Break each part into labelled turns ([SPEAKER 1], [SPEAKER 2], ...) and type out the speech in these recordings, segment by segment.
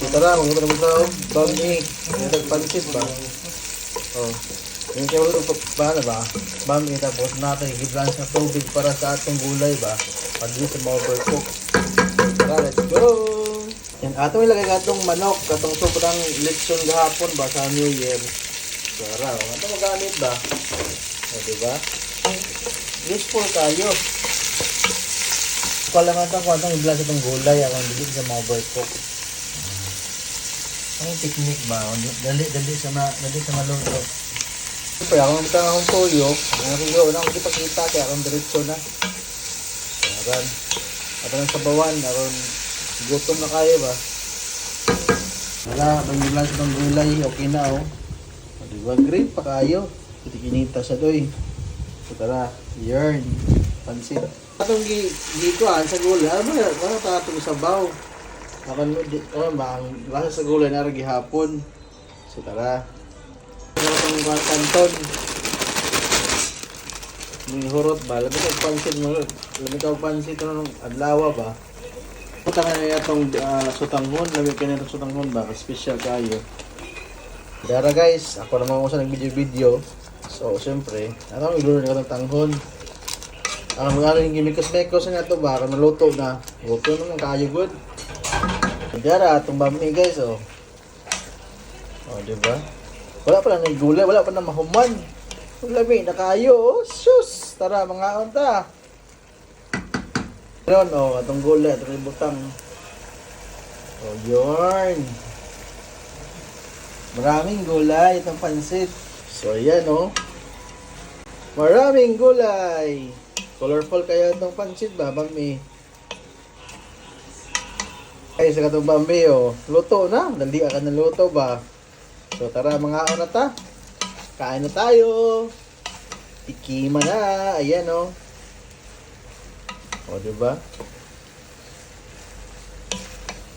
[SPEAKER 1] Tara, magpunta na magtrabaho. Bami. Nagpansit ba? Oh. Yung kaya wala ba? Bami, tapos natin i-blanch na tubig para sa atong gulay ba? Pagli sa mga overcook. Tara, let's go! Yan, atong ilagay atong manok, atong sobrang lechon gahapon ba sa New Year. Tara, ito magamit ba? O, diba? Useful kayo. Kung lang ito, kung itong i-blanch itong gulay, akong dili sa mga overcook. Ang technique ba? Dali sa maluto. Siyempre, ako naman akong toyo. Wala akong kita-kita, kaya akong diretso na. Aran. At ang sabawan, aron gutom na kayo ba? Wala, pag i-blanch itong gulay, okay na oh. Diba, green pa kayo. Kinikinita siya doy. So tara, yarn. Pansit. Atong gikuan sa gulay, ano ba tatong sabaw? Akan ba, ang lasa sa gulay na ragi hapon. So tara. Ano itong kanton? May hurot ba? Lamig ang pansit mo. Lamig ang pansit ng adlawa ba? Punta ka na itong sutanghon. Lamig ka na itong sutanghon ba? Special kayo. Dara guys, ako naman ako sa nag-video. So, siyempre, ano ang ilunan ka ng tanghon? Ang mga yung gimikos-mekos na ito ba? Kung naluto na. Luto naman kayo good. Dara, itong bami guys, oh. Oh, diba? Wala pa na gulay, wala pa na mahuman. Ang lamig na kayo, oh. Sus! Tara, mga onta. Yun, oh, itong gulay, itong butang. Oh, yun. Maraming gulay itong pansit. So, ayan, oh. Maraming gulay. Colorful kaya itong pansit ba, Bambi? Ay, sa katong Bambi, oh. Luto na. Dali ka na luto ba? So, tara mga na ta. Kain na tayo. Tikima na. Ayan, oh. O, diba?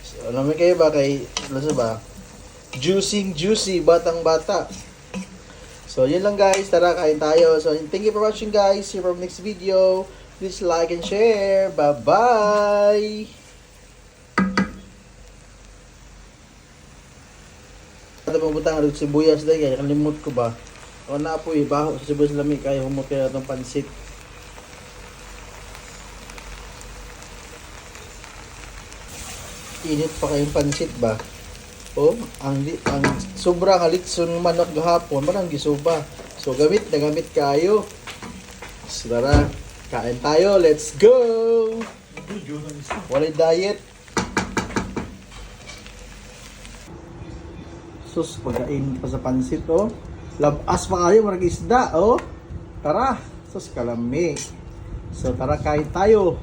[SPEAKER 1] So, alam mo kayo ba kay, ano ba? Juicy, batang bata. So, yun lang guys. Tara, kain tayo. So, thank you for watching guys. See you for next video. Please like and share. Bye-bye! Ito pumunta nga sa sibuyas dahil kaya kalimut ko ba? O na po baho sa sibuyas lamig kaya humot kaya itong pansit. Init pa kayong pansit ba? O, ang sobrang halitson manok gahapon, marang gisuba. So gamit kayo. So tara, kain tayo, let's go! Walay diet. Sus, pagkain pa sa pansit, oh. Labas pa kayo, marag isda, oh. Tara, sus, kalami. So, tara, kain tayo.